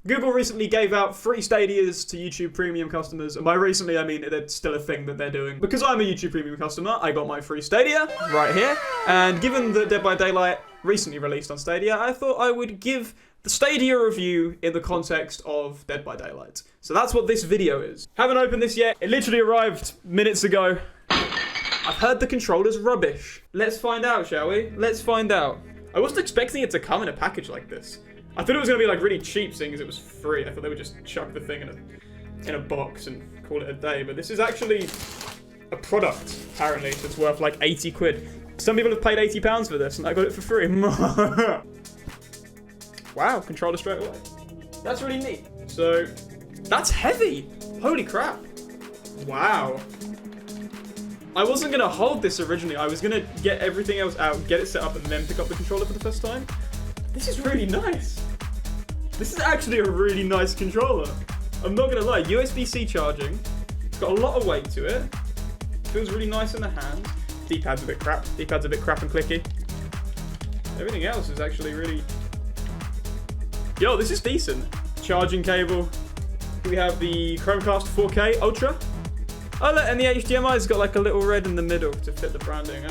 Google recently gave out free Stadias to YouTube Premium customers, and by recently I mean it's still a thing that they're doing. Because I'm a YouTube Premium customer, I got my free Stadia right here, and given that Dead by Daylight recently released on Stadia, I thought I would give the Stadia review in the context of Dead by Daylight. So that's what this video is. Haven't opened this yet, it literally arrived minutes ago. I've heard the controller's rubbish. Let's find out, shall we? Let's find out. I wasn't expecting it to come in a package like this. I thought it was going to be like really cheap, seeing as it was free. I thought they would just chuck the thing in a box and call it a day. But this is actually a product, apparently, that's worth like 80 quid. Some people have paid £80 for this, and I got it for free. Wow, controller straight away. That's really neat. So, that's heavy. Holy crap. Wow. I wasn't going to hold this originally. I was going to get everything else out, get it set up, and then pick up the controller for the first time. This is really nice. This is actually a really nice controller. I'm not gonna lie, USB-C charging. It's got a lot of weight to it. Feels really nice in the hand. D-pad's a bit crap. D-pad's a bit crap and clicky. Everything else is actually really... Yo, this is decent. Charging cable. We have the Chromecast 4K Ultra. Oh look, and the HDMI's got like a little red in the middle to fit the branding.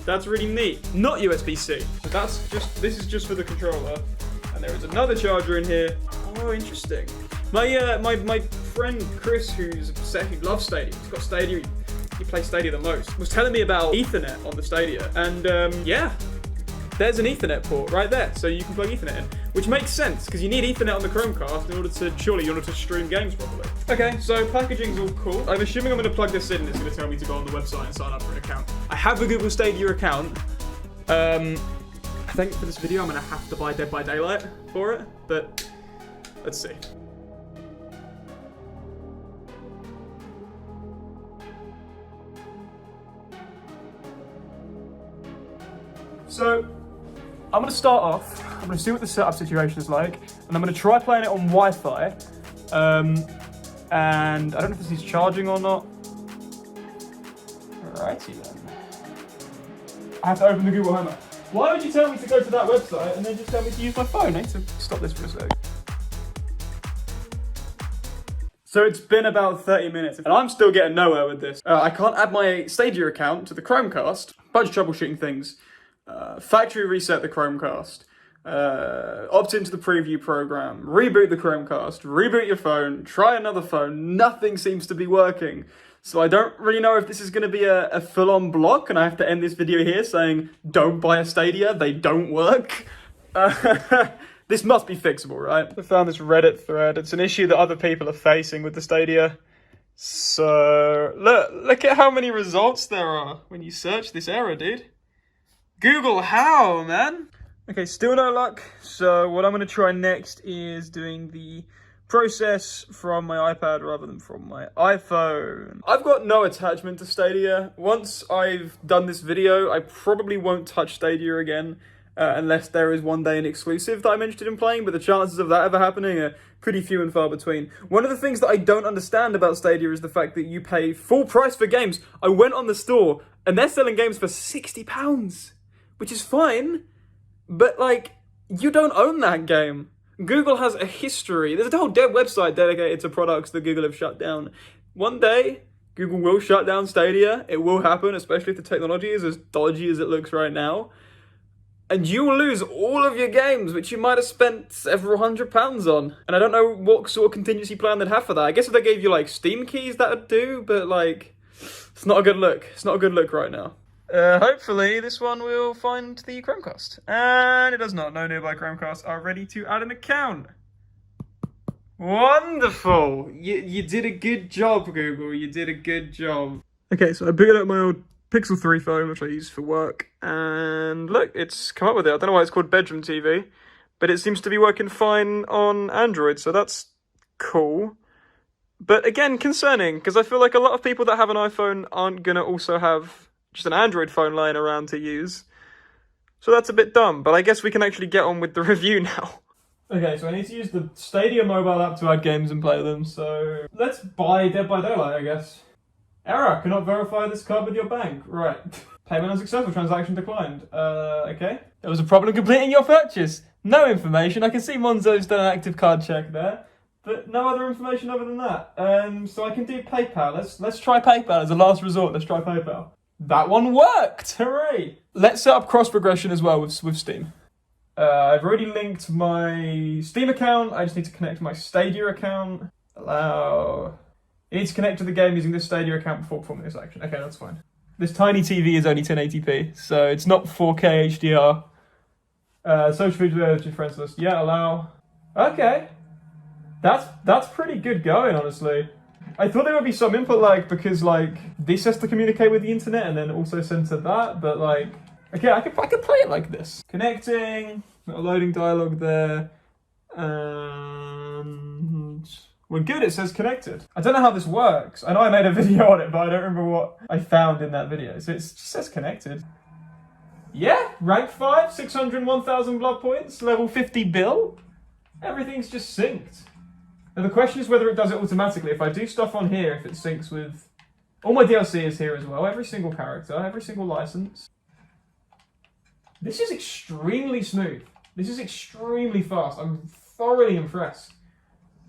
That's really neat. Not USB-C. So this is just for the controller. And there is another charger in here. Oh, interesting. My friend Chris, who's obsessed, who loves Stadia, he's got Stadia, he plays Stadia the most, was telling me about Ethernet on the Stadia. And yeah, there's an Ethernet port right there. So you can plug Ethernet in, which makes sense because you need Ethernet on the Chromecast in order to stream games properly. Okay, so packaging's all cool. I'm assuming I'm going to plug this in and it's going to tell me to go on the website and sign up for an account. I have a Google Stadia account. I think for this video I'm going to have to buy Dead by Daylight for it, but let's see. So, I'm going to start off, I'm going to see what the setup situation is like, and I'm going to try playing it on Wi-Fi, and I don't know if this is charging or not. Alrighty then. I have to open the Google Home app. Why would you tell me to go to that website and then just tell me to use my phone? I need to stop this for a sec. So it's been about 30 minutes and I'm still getting nowhere with this. I can't add my Stadia account to the Chromecast. Bunch of troubleshooting things. Factory reset the Chromecast. Opt into the preview program. Reboot the Chromecast. Reboot your phone. Try another phone. Nothing seems to be working. So I don't really know if this is going to be a full-on block, and I have to end this video here saying, don't buy a Stadia, they don't work. This must be fixable, right? I found this Reddit thread. It's an issue that other people are facing with the Stadia. So, look at how many results there are when you search this error, dude. Google how, man? Okay, still no luck. So what I'm going to try next is doing the process from my iPad rather than from my iPhone. I've got no attachment to Stadia. Once I've done this video, I probably won't touch Stadia again unless there is one day an exclusive that I'm interested in playing, but the chances of that ever happening are pretty few and far between. One of the things that I don't understand about Stadia is the fact that you pay full price for games. I went on the store and they're selling games for £60, which is fine, but like, you don't own that game. Google has a history. There's a whole dev website dedicated to products that Google have shut down. One day, Google will shut down Stadia. It will happen, especially if the technology is as dodgy as it looks right now. And you will lose all of your games, which you might have spent several £100s on. And I don't know what sort of contingency plan they'd have for that. I guess if they gave you, like, Steam keys, that would do. But, like, it's not a good look. It's not a good look right now. Hopefully this one will find the Chromecast. And it does not. No nearby Chromecasts are ready to add an account. Wonderful! You did a good job, Google. You did a good job. Okay, so I booted up my old Pixel 3 phone, which I use for work. And look, it's come up with it. I don't know why it's called Bedroom TV. But it seems to be working fine on Android, so that's cool. But again, concerning, because I feel like a lot of people that have an iPhone aren't going to also have just an Android phone lying around to use. So that's a bit dumb, but I guess we can actually get on with the review now. Okay, so I need to use the Stadia mobile app to add games and play them, so let's buy Dead by Daylight, I guess. Error, cannot verify this card with your bank. Right. Payment unsuccessful, transaction declined. Okay. There was a problem completing your purchase. No information. I can see Monzo's done an active card check there, but no other information other than that. So I can do PayPal. Let's try PayPal as a last resort. Let's try PayPal. That one worked. Hooray! Let's set up cross progression as well with Steam. I've already linked my Steam account. I just need to connect my Stadia account. Allow. You need to connect to the game using this Stadia account before performing this action. Okay, that's fine. This tiny TV is only 1080p, so it's not 4K HDR. Social media with your friends list. Yeah, allow. Okay. That's pretty good going, honestly. I thought there would be some input lag because, like, this has to communicate with the internet and then also send to that, but, like, okay, I could play it like this. Connecting, loading dialogue there, and we're good, it says connected. I don't know how this works. I know I made a video on it, but I don't remember what I found in that video. So it just says connected. Yeah, rank 5, 601,000 blood points, level 50 bill. Everything's just synced. And the question is whether it does it automatically. If I do stuff on here, if it syncs with... All my DLC is here as well. Every single character, every single license. This is extremely smooth. This is extremely fast. I'm thoroughly impressed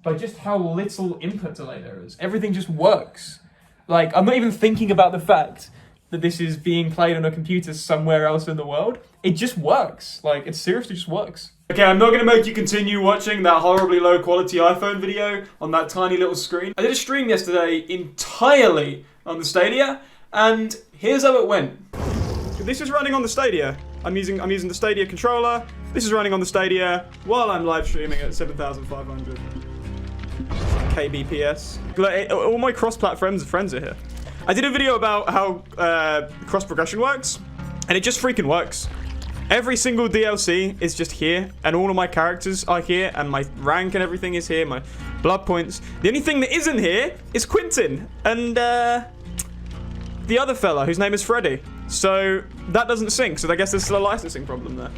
by just how little input delay there is. Everything just works. Like, I'm not even thinking about the fact that this is being played on a computer somewhere else in the world. It just works. Like, it seriously just works. Okay, I'm not going to make you continue watching that horribly low quality iPhone video on that tiny little screen. I did a stream yesterday entirely on the Stadia, and here's how it went. This is running on the Stadia. I'm using the Stadia controller. This is running on the Stadia while I'm live streaming at 7,500 kbps. All my cross-platform friends are here. I did a video about how cross progression works, and it just freaking works. Every single DLC is just here, and all of my characters are here, and my rank and everything is here, my blood points. The only thing that isn't here is Quentin, and the other fella, whose name is Freddy. So that doesn't sync, so I guess there's still a licensing problem there.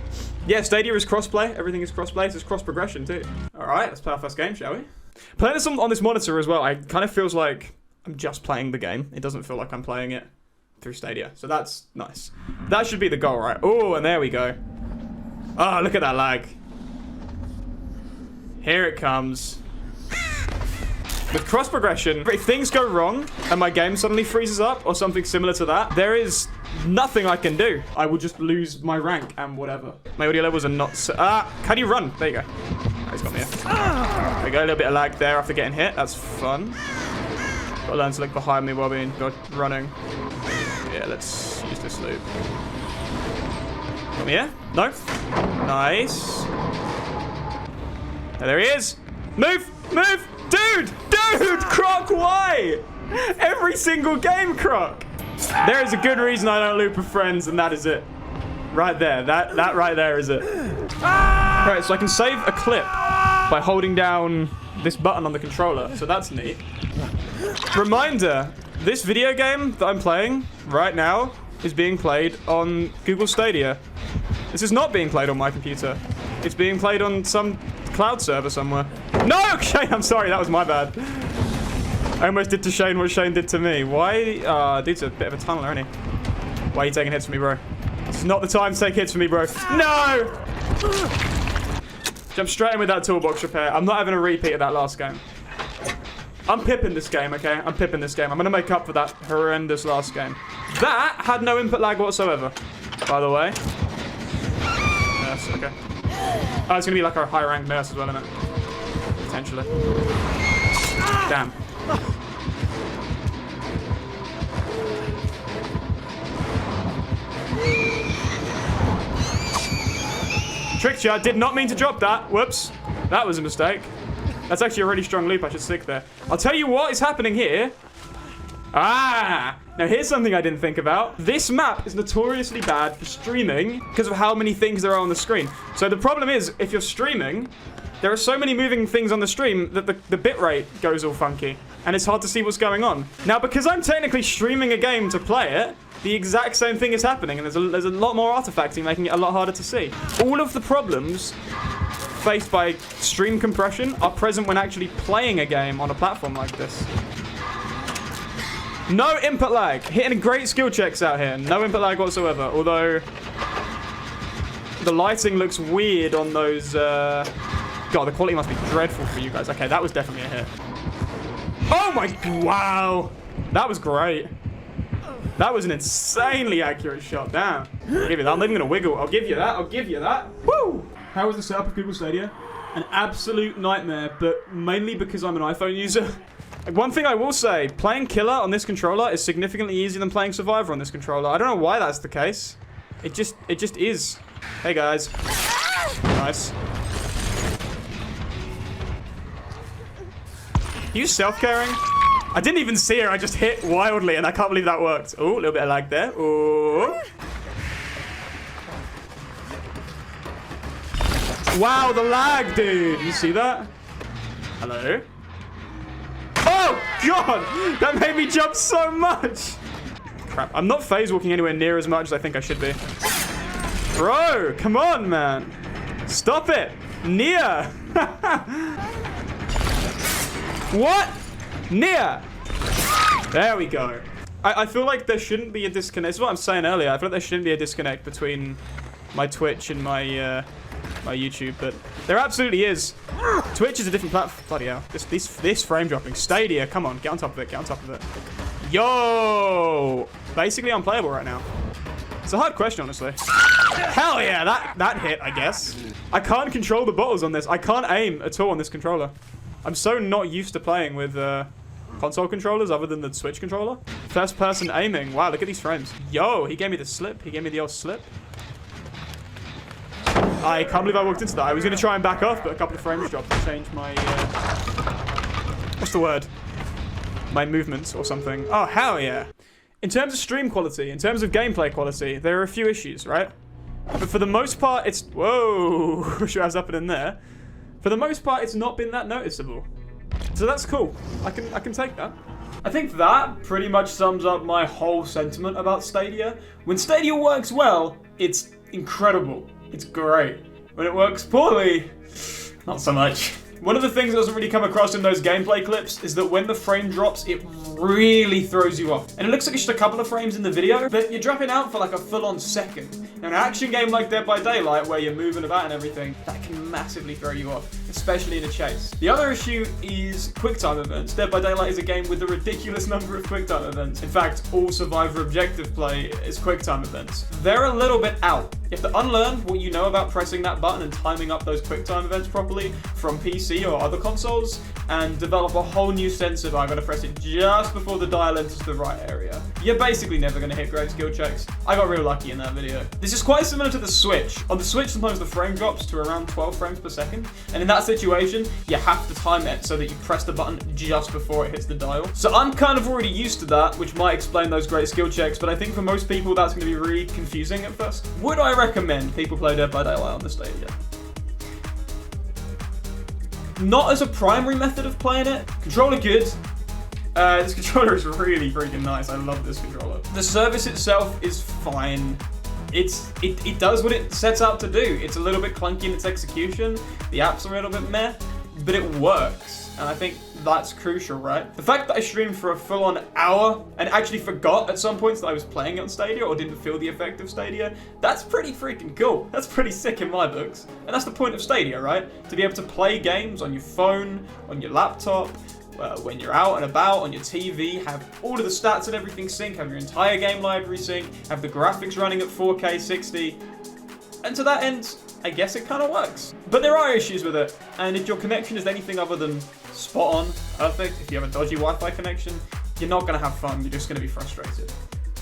Yeah, Stadia is crossplay, everything is crossplay, so it's cross progression too. Alright, let's play our first game, shall we? Playing this on this monitor as well, it kind of feels like I'm just playing the game. It doesn't feel like I'm playing it through Stadia, so that's nice. That should be the goal, right? Oh, and there we go. Oh, look at that lag. Here it comes. With cross progression, if things go wrong and my game suddenly freezes up or something similar to that, there is nothing I can do. I will just lose my rank and whatever. My audio levels are not so... how do you run? There you go. Oh, he's got me here. There we go, a little bit of lag there after getting hit. That's fun. Gotta learn to look behind me while being running. Yeah, let's use this loop. Got me here? No? Nice. There he is. Move! Move! Dude! Dude! Croc, why? Every single game, Croc. There is a good reason I don't loop with friends, and that is it. Right there. That right there is it. Right, so I can save a clip by holding down this button on the controller, so that's neat. Reminder, this video game that I'm playing right now is being played on Google Stadia. This is not being played on my computer. It's being played on some cloud server somewhere. No, Shane, I'm sorry, that was my bad. I almost did to Shane what Shane did to me. Why? Dude's a bit of a tunneler, isn't he? Why are you taking hits from me, bro? It's not the time to take hits from me, bro. No! Jump straight in with that toolbox repair. I'm not having a repeat of that last game. I'm pipping this game, okay? I'm pipping this game. I'm gonna make up for that horrendous last game. That had no input lag whatsoever, by the way. Yes, okay. Oh, it's gonna be like our high rank nurse as well, isn't it? Potentially. Damn. Tricked you, I did not mean to drop that. Whoops. That was a mistake. That's actually a really strong loop, I should stick there. I'll tell you what is happening here. Now here's something I didn't think about. This map is notoriously bad for streaming because of how many things there are on the screen. So the problem is, if you're streaming, there are so many moving things on the stream that the bitrate goes all funky. And it's hard to see what's going on. Now, because I'm technically streaming a game to play it, the exact same thing is happening, and there's a lot more artifacting, making it a lot harder to see. All of the problems faced by stream compression are present when actually playing a game on a platform like this. No input lag. Hitting great skill checks out here. No input lag whatsoever. Although The lighting looks weird on those, God, the quality must be dreadful for you guys. Okay, that was definitely a hit. Oh my, wow. That was great. That was an insanely accurate shot. Damn. I'll give you that. I'm not even gonna wiggle. I'll give you that. I'll give you that. Woo! How was the setup of Google Stadia? An absolute nightmare, but mainly because I'm an iPhone user. One thing I will say, playing Killer on this controller is significantly easier than playing Survivor on this controller. I don't know why that's the case. It just is. Hey guys. Nice. You self-caring? I didn't even see her. I just hit wildly, and I can't believe that worked. Oh, a little bit of lag there. Oh. Wow, the lag, dude. You see that? Hello? Oh, God. That made me jump so much. Crap. I'm not phase walking anywhere near as much as I think I should be. Bro, come on, man. Stop it. Nia. What? Nia. There we go. I feel like there shouldn't be a disconnect. This is what I'm saying earlier. I feel like there shouldn't be a disconnect between my Twitch and my my YouTube, but there absolutely is. Twitch is a different platform. Bloody hell. This frame dropping. Stadia, come on, get on top of it, get on top of it. Yo! Basically unplayable right now. It's a hard question, honestly. Hell yeah, that hit, I guess. I can't control the bottles on this. I can't aim at all on this controller. I'm so not used to playing with console controllers other than the Switch controller. First person aiming. Wow, look at these frames. Yo, he gave me the slip. He gave me the old slip. I can't believe I walked into that. I was going to try and back off, but a couple of frames dropped to change my... what's the word? My movements or something. Oh, hell yeah. In terms of stream quality, in terms of gameplay quality, there are a few issues, right? But for the most part, it's... Whoa! Sure, I was up and in there. For the most part, it's not been that noticeable. So that's cool. I can take that. I think that pretty much sums up my whole sentiment about Stadia. When Stadia works well, it's incredible. It's great. When it works poorly, not so much. One of the things that doesn't really come across in those gameplay clips is that when the frame drops, it really throws you off. And it looks like it's just a couple of frames in the video, but you're dropping out for like a full-on second. Now, an action game like Dead by Daylight, where you're moving about and everything, that can massively throw you off, especially in a chase. The other issue is QuickTime events. Dead by Daylight is a game with a ridiculous number of QuickTime events. In fact, all Survivor objective play is QuickTime events. They're a little bit out. You have to unlearn what you know about pressing that button and timing up those QuickTime events properly from PC or other consoles, and develop a whole new sense of I'm going to press it just before the dial enters the right area. You're basically never going to hit great skill checks. I got real lucky in that video. This is quite similar to the Switch. On the Switch, sometimes the frame drops to around 12 frames per second, and in that situation, you have to time it so that you press the button just before it hits the dial. So I'm kind of already used to that, which might explain those great skill checks, but I think for most people that's going to be really confusing at first. Would I recommend people play Dead by Daylight on the Stadia? Not as a primary method of playing it. Controller good. This controller is really freaking nice. I love this controller. The service itself is fine. It does what it sets out to do. It's a little bit clunky in its execution. The app's a little bit meh, but it works. And I think that's crucial, right? The fact that I streamed for a full-on hour and actually forgot at some points that I was playing it on Stadia or didn't feel the effect of Stadia, that's pretty freaking cool. That's pretty sick in my books. And that's the point of Stadia, right? To be able to play games on your phone, on your laptop, when you're out and about, on your TV, have all of the stats and everything sync, have your entire game library sync, have the graphics running at 4K 60. And to that end, I guess it kind of works. But there are issues with it, and if your connection is anything other than spot on, perfect, if you have a dodgy Wi-Fi connection, you're not going to have fun, you're just going to be frustrated.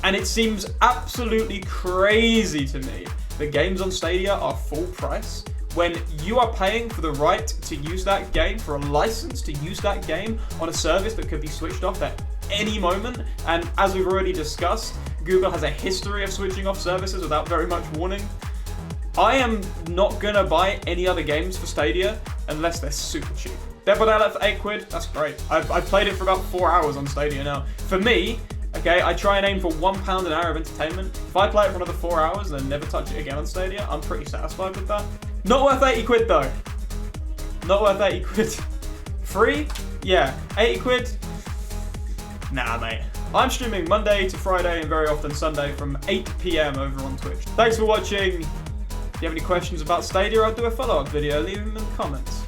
And it seems absolutely crazy to me that games on Stadia are full price when you are paying for the right to use that game, for a license to use that game on a service that could be switched off at any moment. And as we've already discussed, Google has a history of switching off services without very much warning. I am not gonna buy any other games for Stadia unless they're super cheap. Dead by Daylight for £8, that's great. I've played it for about 4 hours on Stadia now. For me, okay, I try and aim for £1 an hour of entertainment. If I play it for another 4 hours and then never touch it again on Stadia, I'm pretty satisfied with that. Not worth £80 though. Not worth £80. Free? Yeah. £80? Nah, mate. I'm streaming Monday to Friday and very often Sunday from 8 PM over on Twitch. Thanks for watching. you have any questions about Stadia, I'll do a follow-up video. Leave them in the comments.